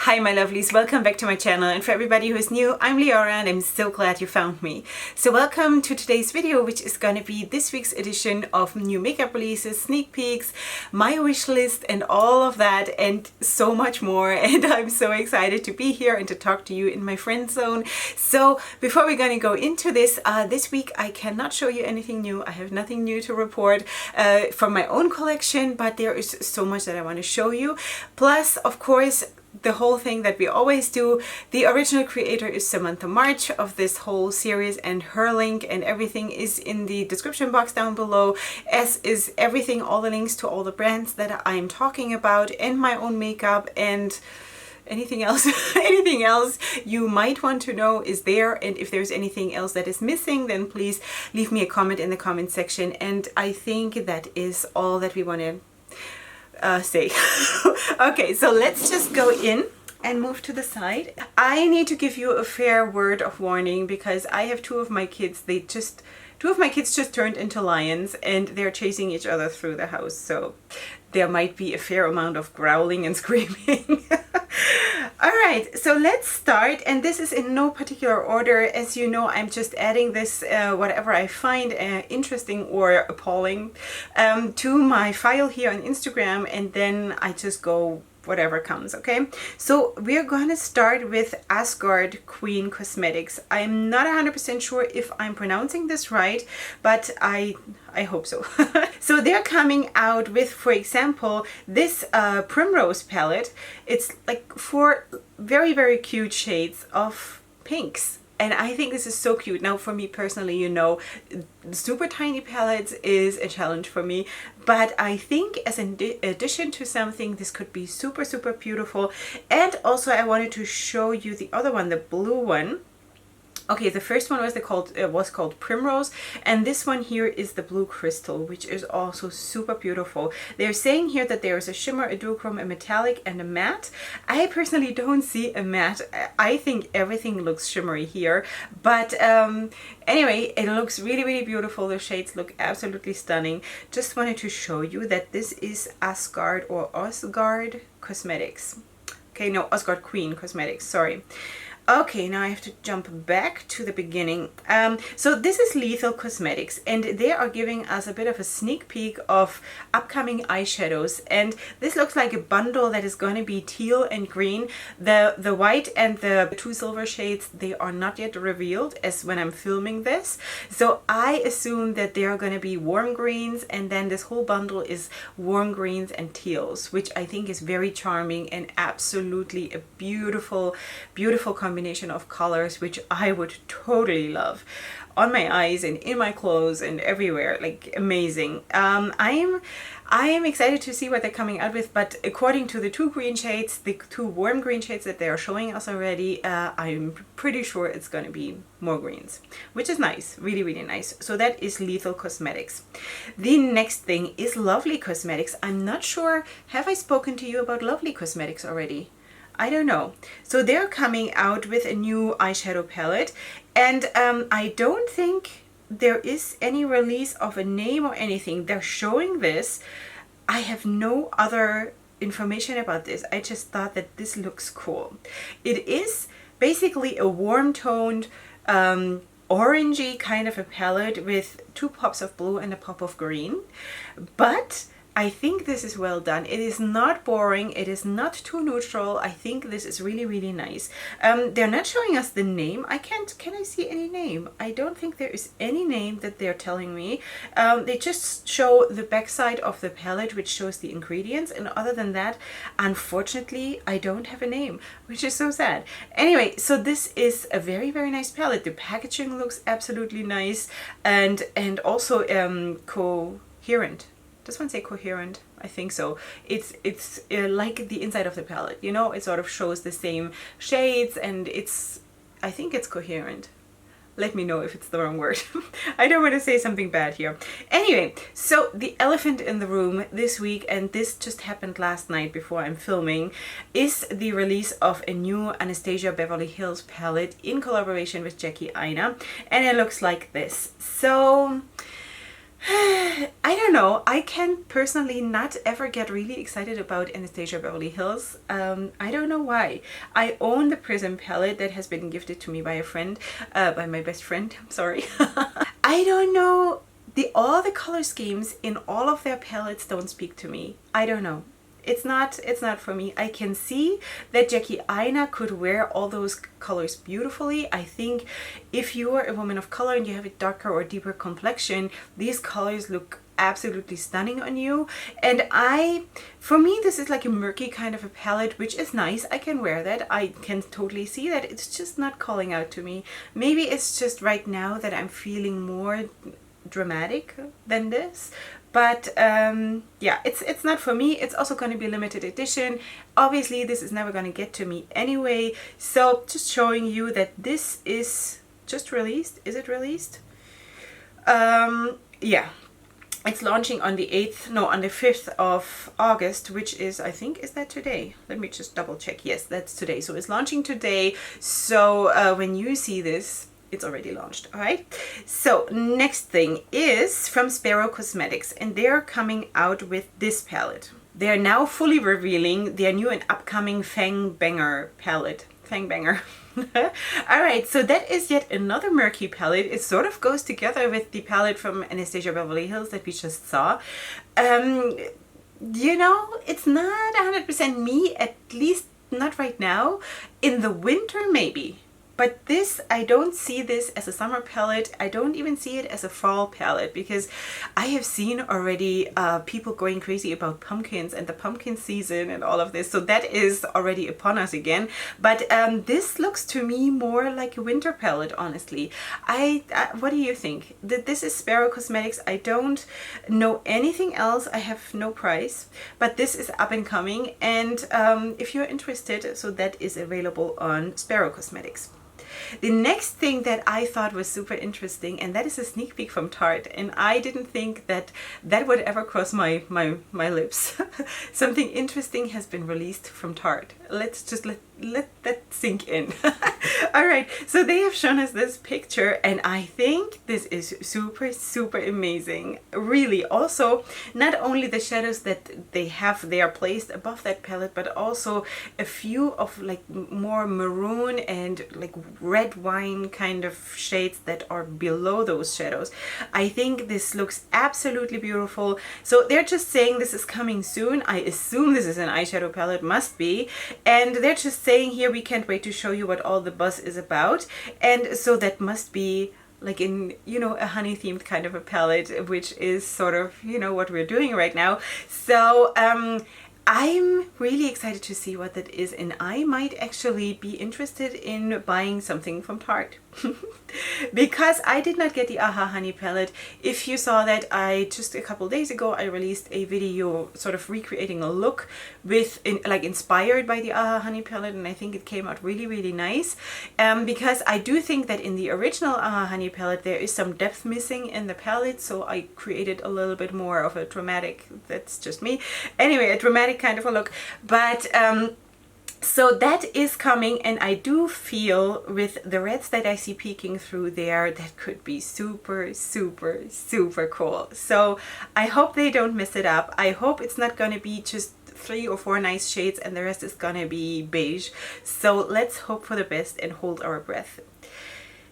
Hi my lovelies, welcome back to my channel, and for everybody who is new, I'm Leorah and I'm so glad you found me. So welcome to today's video, which is going to be this week's edition of new makeup releases, sneak peeks, my wish list and all of that and so much more, and I'm so excited to be here and to talk to you in my friend zone. So before we're going to go into this, this week I cannot show you anything new. I have nothing new to report from my own collection, but there is so much that I want to show you. Plus, of course, the whole thing that we always do. The original creator is Samantha March of this whole series, and her link and everything is in the description box down below, as is everything, all the links to all the brands that I'm talking about and my own makeup and anything else anything else you might want to know is there. And if there's anything else that is missing, then please leave me a comment in the comment section. And I think that is all that we want to say. Okay, so let's just go in and move to the side. I need to give you a fair word of warning because I have two of my kids just turned into lions and they're chasing each other through the house, so there might be a fair amount of growling and screaming. Alright, so let's start, and this is in no particular order. As you know, I'm just adding this whatever I find interesting or appalling to my file here on Instagram, and then I just go whatever comes. Okay, so we're going to start with Asgard Queen Cosmetics. I'm not 100% sure if I'm pronouncing this right, but I hope so. So they're coming out with, for example, this Primrose palette. It's like 4 very, very cute shades of pinks. And I think this is so cute. Now, for me personally, you know, super tiny palettes is a challenge for me. But I think as an addition to something, this could be super, super beautiful. And also I wanted to show you the other one, the blue one. Okay, the first one was called Primrose, and this one here is the Blue Crystal, which is also super beautiful. They're saying here that there is a shimmer, a duochrome, a metallic, and a matte. I personally don't see a matte. I think everything looks shimmery here, but anyway, it looks really, really beautiful. The shades look absolutely stunning. Just wanted to show you that this is Asgard Cosmetics. Okay, no, Asgard Queen Cosmetics, sorry. Okay, now I have to jump back to the beginning. So this is Lethal Cosmetics, and they are giving us a bit of a sneak peek of upcoming eyeshadows. And this looks like a bundle that is going to be teal and green. The white and the 2 silver shades, they are not yet revealed as when I'm filming this. So I assume that they are going to be warm greens, and then this whole bundle is warm greens and teals, which I think is very charming and absolutely a beautiful, beautiful combination of colors, which I would totally love on my eyes and in my clothes and everywhere. Like, amazing. I am excited to see what they're coming out with, but according to the 2 green shades, the 2 warm green shades that they are showing us already, I'm pretty sure it's going to be more greens, which is nice, really, really nice. So that is Lethal Cosmetics. The next thing is Lovely Cosmetics. I'm not sure, have I spoken to you about Lovely Cosmetics already? I don't know. So they're coming out with a new eyeshadow palette, and I don't think there is any release of a name or anything. They're showing this. I have no other information about this. I just thought that this looks cool. It is basically a warm toned orangey kind of a palette with 2 pops of blue and a pop of green, but I think this is well done. It is not boring. It is not too neutral. I think this is really, really nice. They're not showing us the name. Can I see any name? I don't think there is any name that they're telling me. They just show the backside of the palette, which shows the ingredients. And other than that, unfortunately, I don't have a name, which is so sad. Anyway, so this is a very, very nice palette. The packaging looks absolutely nice, and also coherent. Does one say coherent? I think so. It's like the inside of the palette, you know, it sort of shows the same shades, and I think it's coherent. Let me know if it's the wrong word. I don't want to say something bad here. Anyway, so the elephant in the room this week, and this just happened last night before I'm filming, is the release of a new Anastasia Beverly Hills palette in collaboration with Jackie Aina, and it looks like this. So I don't know, I can personally not ever get really excited about Anastasia Beverly Hills. I don't know why. I own the Prism palette that has been gifted to me by a friend, by my best friend, I'm sorry. I don't know, all the color schemes in all of their palettes don't speak to me. I don't know. It's not for me. I can see that Jackie Aina could wear all those colors beautifully. I think if you are a woman of color and you have a darker or deeper complexion, these colors look absolutely stunning on you. And for me, this is like a murky kind of a palette, which is nice. I can wear that. I can totally see that. It's just not calling out to me. Maybe it's just right now that I'm feeling more dramatic than this. But yeah, it's not for me. It's also going to be limited edition. Obviously, this is never going to get to me anyway. So just showing you that this is just released. Is it released? Yeah. It's launching on the 8th, no, on the 5th of August, which is, I think, is that today? Let me just double check. Yes, that's today. So it's launching today. So when you see this, it's already launched. All right, so next thing is from Sparrow Cosmetics, and they're coming out with this palette. They're now fully revealing their new and upcoming Fang Banger palette. Fang Banger. All right, so that is yet another murky palette. It sort of goes together with the palette from Anastasia Beverly Hills that we just saw. You know, it's not 100% me, at least not right now. In the winter, maybe. But this, I don't see this as a summer palette. I don't even see it as a fall palette, because I have seen already people going crazy about pumpkins and the pumpkin season and all of this. So that is already upon us again. But this looks to me more like a winter palette, honestly. What do you think? This is Sparrow Cosmetics. I don't know anything else. I have no price, but this is up and coming. And if you're interested, so that is available on Sparrow Cosmetics. The next thing that I thought was super interesting, and that is a sneak peek from Tarte, and I didn't think that that would ever cross my lips. Something interesting has been released from Tarte. Let's just let that sink in. All right, so they have shown us this picture, and I think this is super amazing. Really, also not only the shadows that they are placed above that palette, but also a few of like more maroon and like red wine kind of shades that are below those shadows. I think this looks absolutely beautiful. So they're just saying this is coming soon. I assume this is an eyeshadow palette, must be. And they're just saying here, we can't wait to show you what all the buzz is about. And so that must be like in, you know, a honey themed kind of a palette, which is sort of, you know, what we're doing right now. So I'm really excited to see what that is, and I might actually be interested in buying something from Tarte. Because I did not get the Aha Honey palette. If you saw that, just a couple days ago I released a video sort of recreating a look with like inspired by the Aha Honey palette, and I think it came out really nice. Because I do think that in the original Aha Honey palette there is some depth missing in the palette, so I created a little bit more of a dramatic, that's just me, anyway, a dramatic kind of a look. But so that is coming, and I do feel with the reds that I see peeking through there, that could be super cool. So I hope they don't mess it up. I hope it's not going to be just 3 or 4 nice shades and the rest is going to be beige. So let's hope for the best and hold our breath.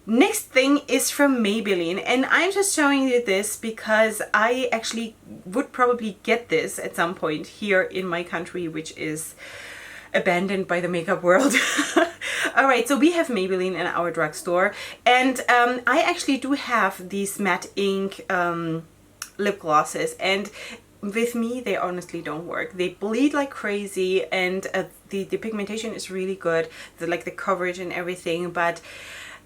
Next thing is from Maybelline, and I'm just showing you this because I actually would probably get this at some point here in my country, which is abandoned by the makeup world. All right, so we have Maybelline in our drugstore, and I actually do have these matte ink lip glosses, and with me they honestly don't work. They bleed like crazy, and the pigmentation is really good, like the coverage and everything, but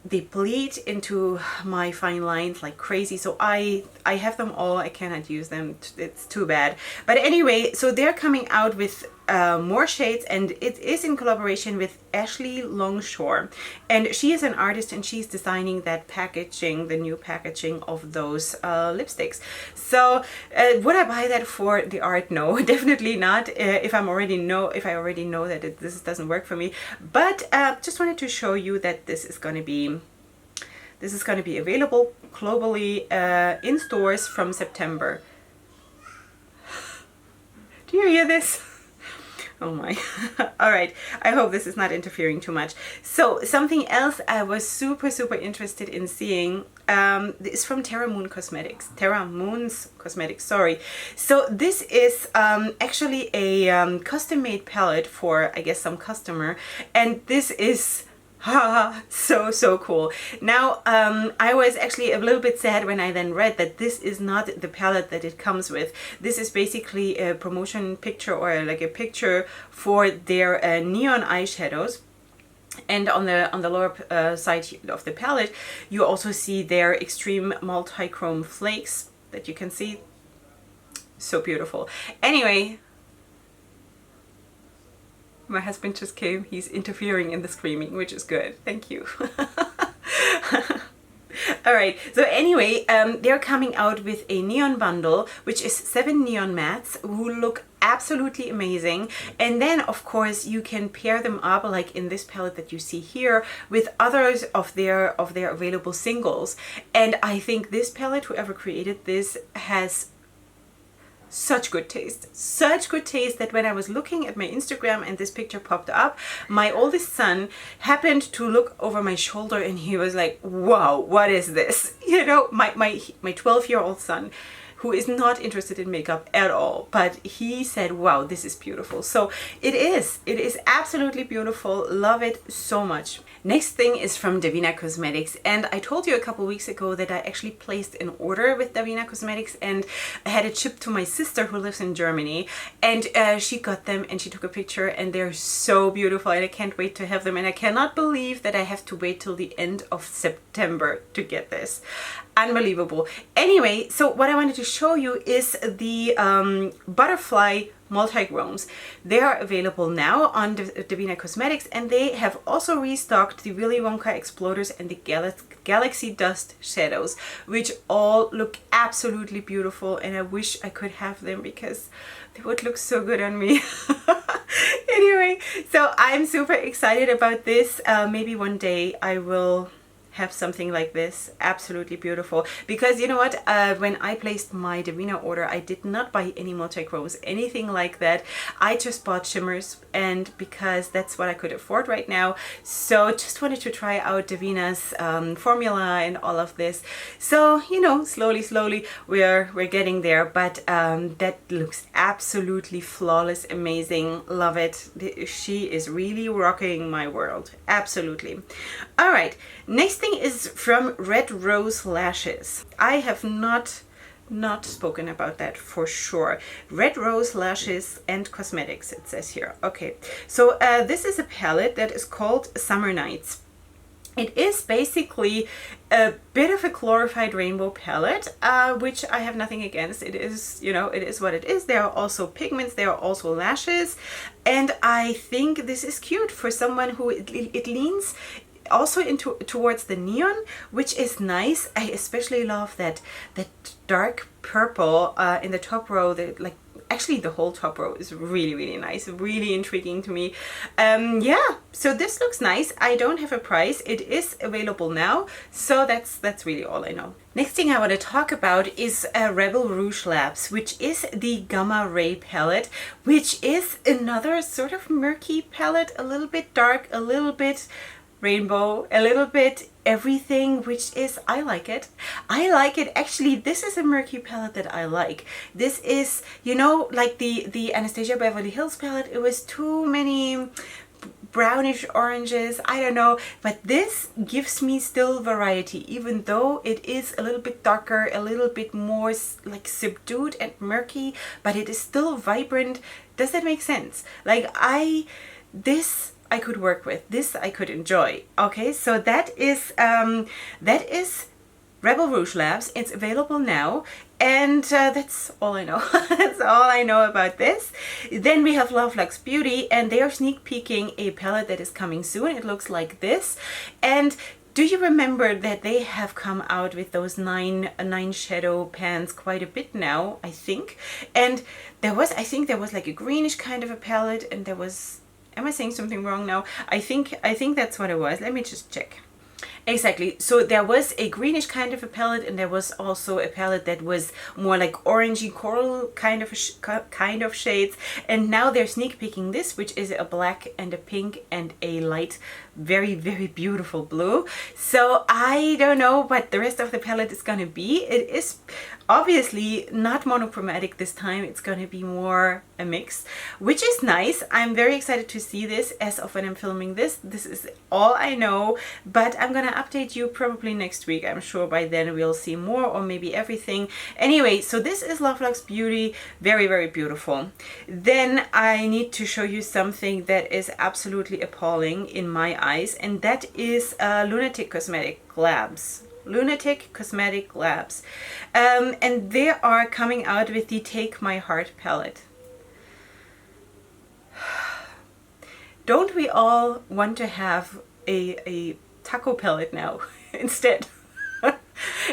they bleed into my fine lines like crazy. So I have them all. I cannot use them. It's too bad. But anyway, so they're coming out with more shades, and it is in collaboration with Ashley Longshore, and she is an artist and she's designing that packaging, the new packaging of those lipsticks. So would I buy that for the art? No, definitely not. If I already know that this doesn't work for me. But just wanted to show you that this is going to be available globally in stores from September. you hear this? Oh my. All right. I hope this is not interfering too much. So something else I was super interested in seeing is from Terra Moons Cosmetics, sorry. So this is actually a custom-made palette for, I guess, some customer, and this is so cool. Now I was actually a little bit sad when I then read that this is not the palette that it comes with. This is basically a promotion picture, or like a picture for their neon eyeshadows. And on the lower side of the palette, you also see their extreme multi-chrome flakes that you can see. So beautiful. Anyway, my husband just came. He's interfering in the screaming, which is good. Thank you. All right. So anyway, they're coming out with a neon bundle, which is 7 neon mattes who look absolutely amazing. And then, of course, you can pair them up, like in this palette that you see here, with others of their available singles. And I think this palette, whoever created this, has such good taste that when I was looking at my Instagram and this picture popped up, my oldest son happened to look over my shoulder and he was like, wow, what is this? You know, my 12-year-old son, who is not interested in makeup at all, but he said, wow, this is beautiful. So it is absolutely beautiful. Love it so much. Next thing is from Divina Cosmetics, and I told you a couple weeks ago that I actually placed an order with Divina Cosmetics, and I had it shipped to my sister who lives in Germany, and she got them and she took a picture, and they're so beautiful and I can't wait to have them, and I cannot believe that I have to wait till the end of September to get this. Unbelievable. Anyway, so what I wanted to show you is the butterfly multi-chromes. They are available now on Divina Cosmetics, and they have also restocked the Willy Wonka Exploders and the Galaxy Dust shadows, which all look absolutely beautiful, and I wish I could have them because they would look so good on me. Anyway, so I'm super excited about this. Maybe one day I will have something like this. Absolutely beautiful, because you know what, when I placed my Divina order, I did not buy any multi-chromes, anything like that. I just bought shimmers, and because that's what I could afford right now, so just wanted to try out Divina's formula and all of this. So you know, slowly we're getting there, but that looks absolutely flawless, amazing. Love it. She is really rocking my world, absolutely. All right, next thing is from Red Rose Lashes. I have not spoken about that for sure. Red Rose Lashes and Cosmetics, it says here. Okay, so this is a palette that is called Summer Nights. It is basically a bit of a glorified rainbow palette, which I have nothing against. It is, you know, it is what it is. There are also pigments, there are also lashes, and I think this is cute for someone who it leans also towards the neon, which is nice. I especially love that dark purple in the top row. Like actually the whole top row is really nice, really intriguing to me. Yeah, so this looks nice. I don't have a price. It is available now, so that's really all I know. Next thing I want to talk about is Rebel Rouge Labs, which is the Gamma Ray palette, which is another sort of murky palette, a little bit dark, a little bit rainbow, a little bit everything, which is, I like it. Actually, this is a murky palette that I like. This is, you know, like the Anastasia Beverly Hills palette. It was too many brownish oranges, I don't know, but this gives me still variety, even though it is a little bit darker, a little bit more like subdued and murky, but it is still vibrant. Does that make sense? Like this I could work with, this I could enjoy. Okay, so that is Rebel Rouge Labs. It's available now, and that's all I know. That's all I know about this. Then we have Love Lux Beauty, and they are sneak peeking a palette that is coming soon. It looks like this. And do you remember that they have come out with those nine shadow pans quite a bit now, I think? And I think there was like a greenish kind of a palette, and there was, am I saying something wrong now? I think that's what it was. Let me just check. Exactly. So there was a greenish kind of a palette, and there was also a palette that was more like orangey coral kind of kind of shades. And now they're sneak peeking this, which is a black and a pink and a light, very, very beautiful blue. So I don't know what the rest of the palette is going to be. It is obviously not monochromatic this time. It's going to be more a mix, which is nice. I'm very excited to see this as of when I'm filming this. This is all I know, but I'm gonna update you probably next week. I'm sure by then we'll see more, or maybe everything. Anyway, so this is Love Lux Beauty. Very, very beautiful. Then I need to show you something that is absolutely appalling in my eyes, and that is Lunatic Cosmetic Labs. Lunatick Cosmetic Labs. And they are coming out with the Take My Heart palette. Don't we all want to have a taco palette now instead?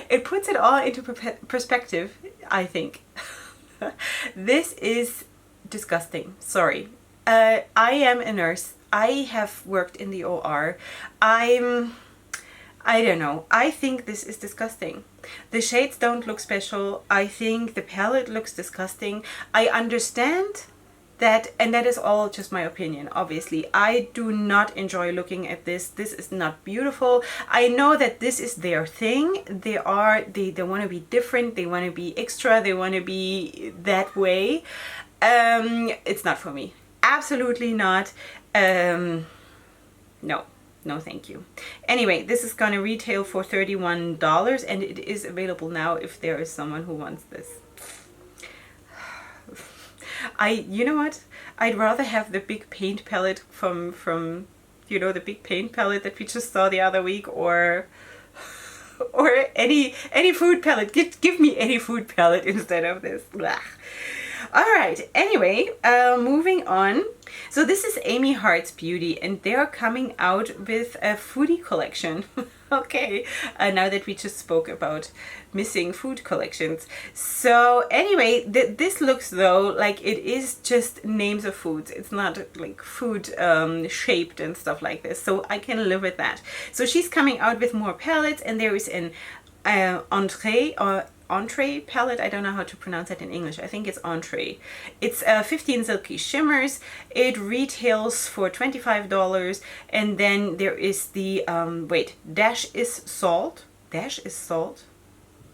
It puts it all into perspective, I think. This is disgusting. Sorry. I am a nurse. I have worked in the OR. I don't know. I think this is disgusting. The shades don't look special. I think the palette looks disgusting. I understand that, and that is all just my opinion, obviously. I do not enjoy looking at this. This is not beautiful. I know that this is their thing. They want to be different. They want to be extra. They want to be that way. It's not for me. Absolutely not. No. No, thank you. Anyway, this is gonna retail for $31, and it is available now if there is someone who wants this. You know what? I'd rather have the big paint palette from you know, the big paint palette that we just saw the other week, or any food palette. Give me any food palette instead of this. Blah. All right, anyway, moving on. So this is Amy Harts Beauty, and they're coming out with a foodie collection. Okay, now that we just spoke about missing food collections. So anyway, this looks though like it is just names of foods. It's not like food shaped and stuff like this. So I can live with that. So she's coming out with more palettes, and there is an entree palette. I don't know how to pronounce that in English. I think it's entree. It's 15 silky shimmers. It retails for $25, and then there is the Dash is Salt. Dash is Salt?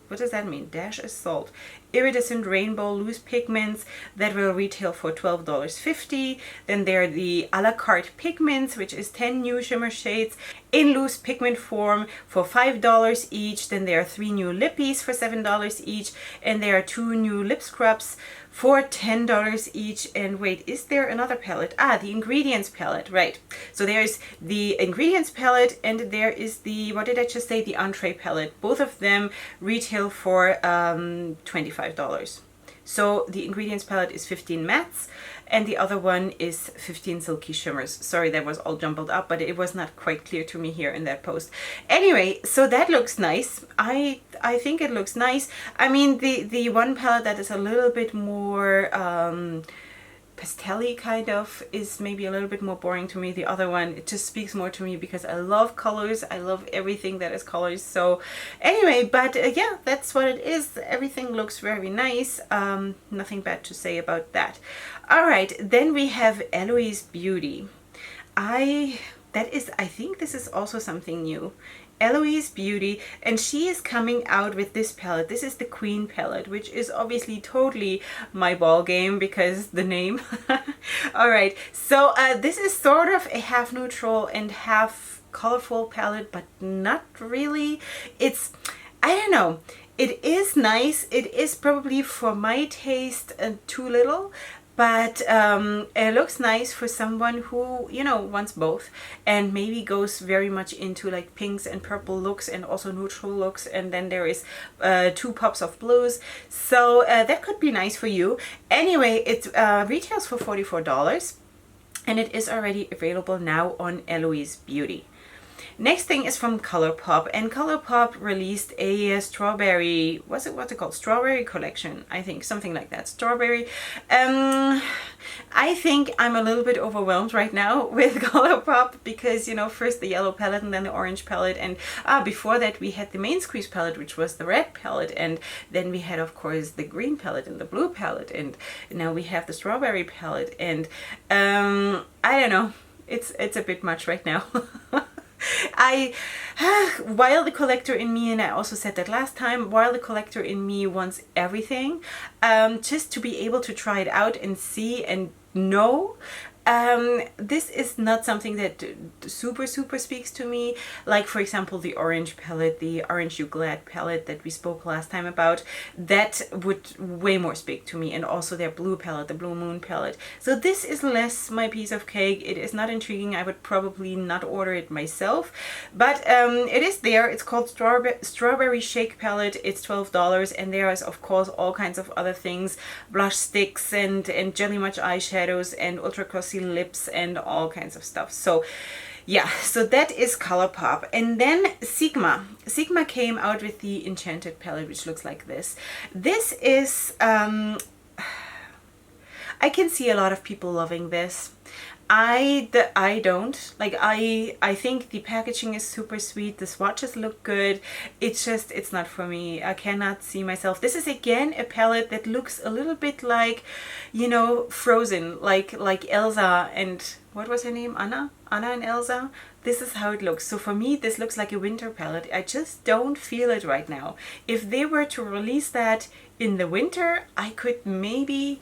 What does that mean? Dash is Salt. Iridescent Rainbow Loose Pigments that will retail for $12.50. Then there are the a la carte pigments, which is 10 new shimmer shades in loose pigment form for $5 each. Then there are 3 new lippies for $7 each, and there are 2 new lip scrubs for $10 each. And wait, is there another palette? The ingredients palette, right. So there's the ingredients palette, and there is the, what did I just say, the entree palette. Both of them retail for $25. So the ingredients palette is 15 mattes, and the other one is 15 silky shimmers. Sorry, that was all jumbled up, but it was not quite clear to me here in that post. Anyway, so that looks nice. I think it looks nice. I mean, the one palette that is a little bit more pastel-y kind of is maybe a little bit more boring to me. The other one, it just speaks more to me because I love colors. I love everything that is colors. So anyway, but yeah, that's what it is. Everything looks very nice. Nothing bad to say about that. All right, then we have Aloise Beauty. I think this is also something new. Aloise Beauty, and she is coming out with this palette. This is the Queen palette, which is obviously totally my ball game because the name. All right, so this is sort of a half neutral and half colorful palette, but not really. It's, I don't know. It is nice. It is probably for my taste too little. But it looks nice for someone who, you know, wants both and maybe goes very much into like pinks and purple looks and also neutral looks. And then there is 2 pops of blues. So that could be nice for you. Anyway, it retails for $44, and it is already available now on Aloise Beauty. Next thing is from Colorpop, and Colorpop released a strawberry, what's it called? Strawberry collection, I think, something like that. Strawberry. I think I'm a little bit overwhelmed right now with Colourpop because, you know, first the yellow palette and then the orange palette, and before that we had the main squeeze palette, which was the red palette, and then we had, of course, the green palette and the blue palette, and now we have the strawberry palette, and I don't know, it's a bit much right now. While the collector in me, and I also said that last time, while the collector in me wants everything, just to be able to try it out and see and know, this is not something that super speaks to me. Like, for example, the orange palette, the Orange You Glad palette that we spoke last time about, that would way more speak to me, and also their blue palette, the Blue Moon palette. So this is less my piece of cake. It is not intriguing. I would probably not order it myself, but it is there. It's called Strawberry Shake palette. It's $12, and there is, of course, all kinds of other things, blush sticks and Jelly Much eyeshadows and ultra glossy lips and all kinds of stuff. So yeah, so that is Colourpop. And then Sigma came out with the Enchanted palette, which looks like this. This is I can see a lot of people loving this. I don't like. I think the packaging is super sweet. The swatches look good. It's not for me. I cannot see myself. This is again a palette that looks a little bit like, you know, Frozen, like Elsa and what was her name? Anna and Elsa. This is how it looks. So for me, this looks like a winter palette. I just don't feel it right now. If they were to release that in the winter, I could maybe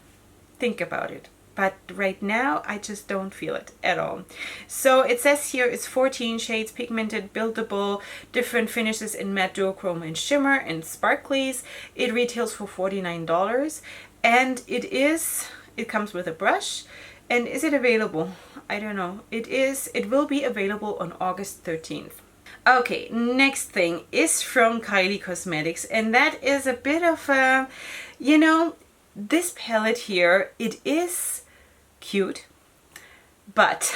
think about it. But right now, I just don't feel it at all. So it says here it's 14 shades, pigmented, buildable, different finishes in matte, duochrome, and shimmer, and sparklies. It retails for $49, and it comes with a brush. And is it available? I don't know. It will be available on August 13th. Okay, next thing is from Kylie Cosmetics, and that is a bit of a, you know, this palette here, it is cute, but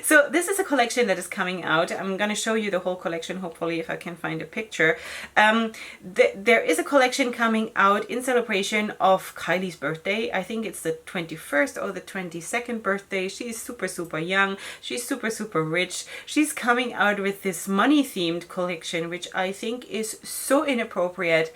so this is a collection that is coming out. I'm gonna show you the whole collection, hopefully, if I can find a picture. There is a collection coming out in celebration of Kylie's birthday. I think it's the 21st or the 22nd birthday. She's super young. She's super rich. She's coming out with this money themed collection, which I think is so inappropriate.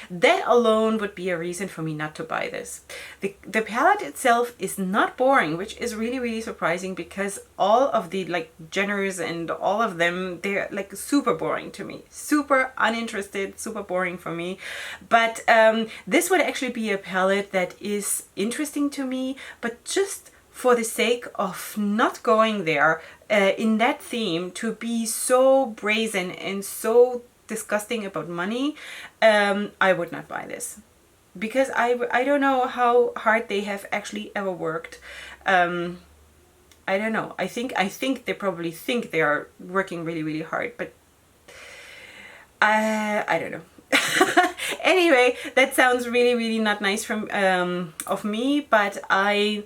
That alone would be a reason for me not to buy this. The palette itself is not boring, which is really surprising, because all of the like Jenners and all of them, they're like super boring to me. Super uninterested, super boring for me. But this would actually be a palette that is interesting to me, but just for the sake of not going there in that theme, to be so brazen and so disgusting about money, I would not buy this, because I don't know how hard they have actually ever worked. I don't know. I think they probably think they are working really hard, but I don't know. Anyway, that sounds really not nice from of me, but I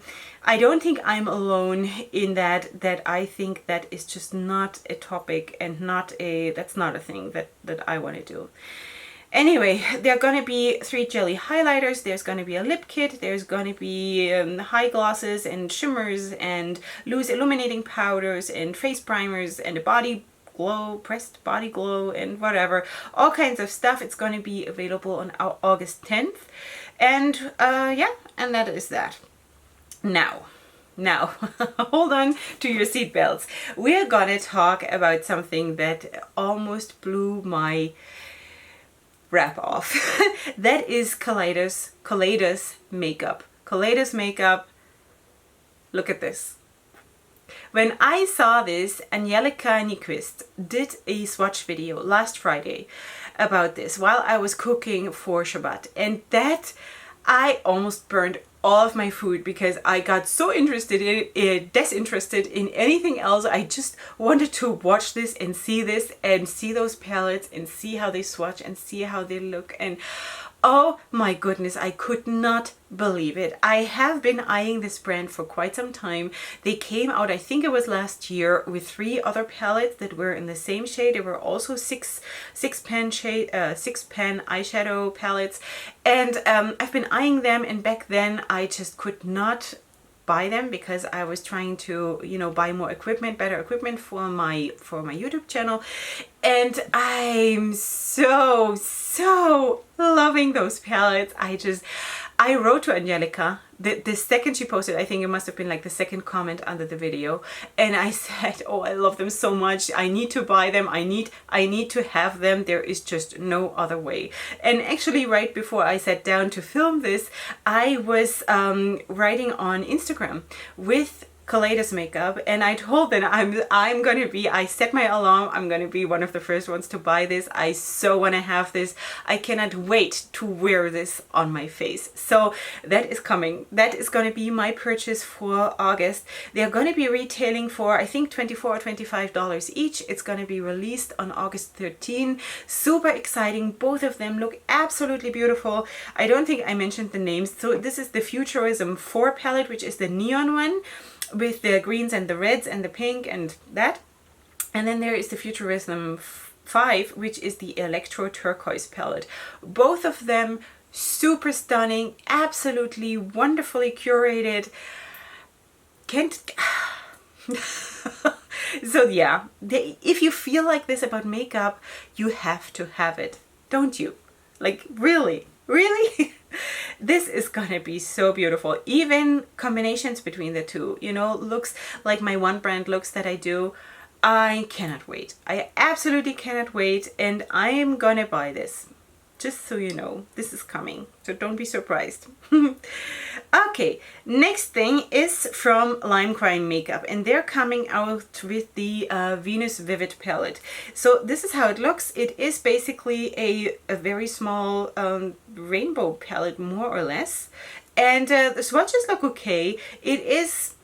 don't think I'm alone in that I think that is just not a topic, and that's not a thing that I want to do. Anyway, there are going to be 3 jelly highlighters, there's going to be a lip kit, there's going to be high glosses and shimmers and loose illuminating powders and face primers and a body glow, pressed body glow, and whatever, all kinds of stuff. It's going to be available on August 10th, and yeah, and that is that. Now, hold on to your seatbelts. We're gonna talk about something that almost blew my wrap off. That is Kaleidos Makeup. Kaleidos Makeup. Look at this. When I saw this, Angelica Nyquist did a swatch video last Friday about this while I was cooking for Shabbat, and that I almost burned all of my food, because I got so interested in it, disinterested in anything else. I just wanted to watch this and see those palettes and see how they swatch and see how they look. And Oh my goodness, I could not believe it. I have been eyeing this brand for quite some time. They came out, I think it was last year, with 3 other palettes that were in the same shade. They were also six pan eyeshadow palettes, and I've been eyeing them, and back then I just could not buy them because I was trying to, you know, buy more equipment, better equipment for my YouTube channel. And I'm so loving those palettes. I wrote to Angelica the second she posted. I think it must have been like the second comment under the video, and I said, oh, I love them so much, I need to buy them, I need to have them, there is just no other way. And actually right before I sat down to film this, I was writing on Instagram with Kaleidos Makeup, and I told them I'm gonna be, I set my alarm, I'm gonna be one of the first ones to buy this. I so want to have this. I cannot wait to wear this on my face. So that is coming. That is going to be my purchase for August. They're going to be retailing for, I think, $24 or $25 each. It's going to be released on August 13. Super exciting. Both of them look absolutely beautiful. I don't think I mentioned the names. So this is the Futurism 4 palette, which is the neon one, with the greens and the reds and the pink and that. And then there is the Futurism 5, which is the Electro Turquoise palette. Both of them super stunning, absolutely wonderfully curated. So yeah, if you feel like this about makeup, you have to have it, don't you? Like, really? This is gonna be so beautiful. Even combinations between the two, you know, looks like my one brand looks that I do. I cannot wait. I absolutely cannot wait, and I am gonna buy this. Just so you know, this is coming, so don't be surprised. Okay, next thing is from Lime Crime Makeup, and they're coming out with the Venus Vivid palette. So this is how it looks. It is basically a very small rainbow palette, more or less, and the swatches look okay. It's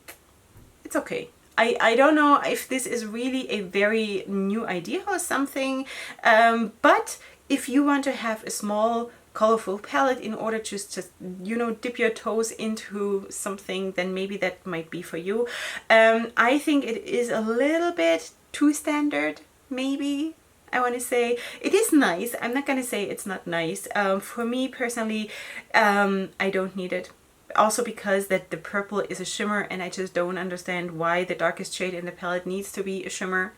okay. I don't know if this is really a very new idea or something, but if you want to have a small colorful palette in order to just, you know, dip your toes into something, then maybe that might be for you. I think it is a little bit too standard, maybe. I want to say it is nice. I'm not going to say it's not nice. For me personally, I don't need it. Also because that the purple is a shimmer, and I just don't understand why the darkest shade in the palette needs to be a shimmer.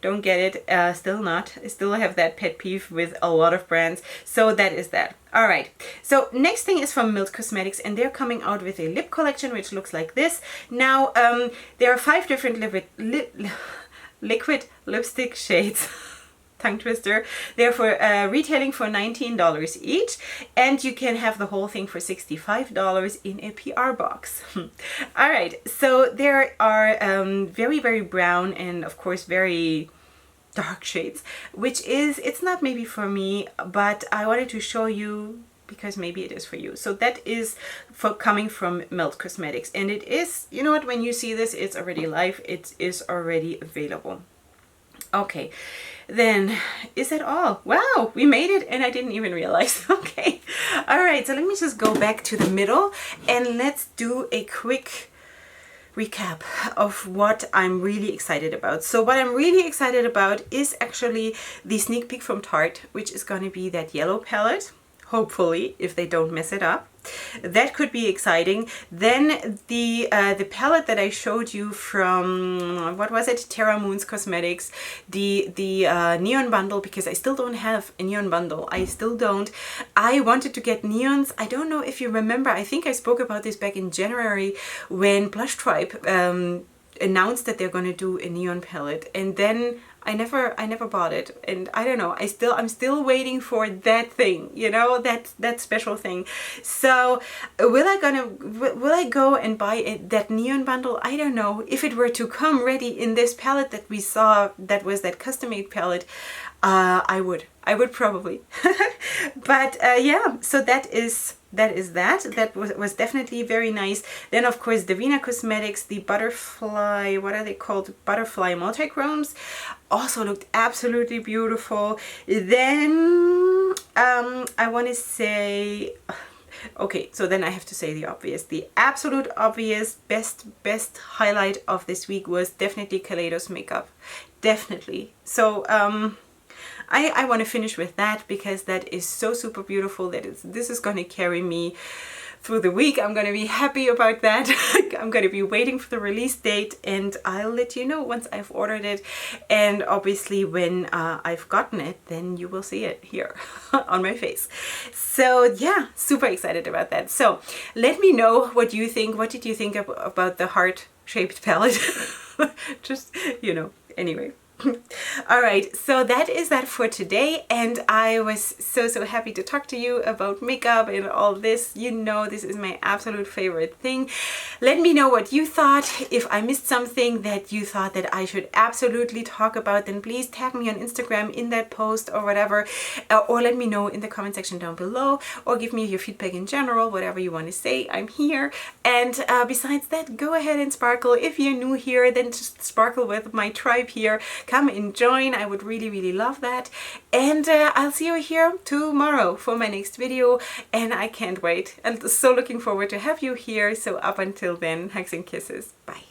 Don't get it. Still not. I still have that pet peeve with a lot of brands. So that is that. All right. So next thing is from Mild Cosmetics, and they're coming out with a lip collection which looks like this. Now there are 5 different liquid lipstick shades. Tongue twister. They're for retailing for $19 each, and you can have the whole thing for $65 in a PR box. All right, so there are very brown and of course very dark shades, which is, it's not maybe for me, but I wanted to show you because maybe it is for you. So that is for coming from Mild Cosmetics, and it is, you know what, when you see this, it's already live, it is already available. Okay, then is that all? Wow, we made it, and I didn't even realize. Okay, all right, so let me just go back to the middle and let's do a quick recap of what I'm really excited about. So what I'm really excited about is actually the Sneek Peek from Tarte, which is going to be that yellow palette, hopefully, if they don't mess it up. That could be exciting. Then the palette that I showed you from, what was it, Terra Moons Cosmetics, the neon bundle, because I still don't have a neon bundle. I still don't. I wanted to get neons. I don't know if you remember, I think I spoke about this back in January when Blush Tribe announced that they're going to do a neon palette, and then I never bought it, and I don't know, I'm still waiting for that thing, you know, that special thing. So will I go and buy that neon bundle? I don't know. If it were to come ready in this palette that we saw, that was that custom made palette, I would probably. But yeah, so that was definitely very nice. Then of course Divina Cosmetics, the butterfly, what are they called, butterfly multi-chromes, also looked absolutely beautiful. Then I want to say, okay, so then I have to say the obvious. The absolute obvious best highlight of this week was definitely Kaleidos Makeup. Definitely. So I want to finish with that because that is so super beautiful. This is going to carry me through the week. I'm going to be happy about that. I'm going to be waiting for the release date, and I'll let you know once I've ordered it. And obviously when I've gotten it, then you will see it here on my face. So yeah, super excited about that. So let me know what you think. What did you think about the heart-shaped palette? Just, you know, anyway. All right, so that is that for today, and I was so happy to talk to you about makeup and all this. You know, this is my absolute favorite thing. Let me know what you thought. If I missed something that you thought that I should absolutely talk about, then please tag me on Instagram in that post or whatever, or let me know in the comment section down below, or give me your feedback in general, whatever you want to say. I'm here. And besides that, go ahead and sparkle. If you're new here, then just sparkle with my tribe here. Come and join. I would really love that. And I'll see you here tomorrow for my next video, and I can't wait. I'm so looking forward to have you here. So up until then, hugs and kisses. Bye.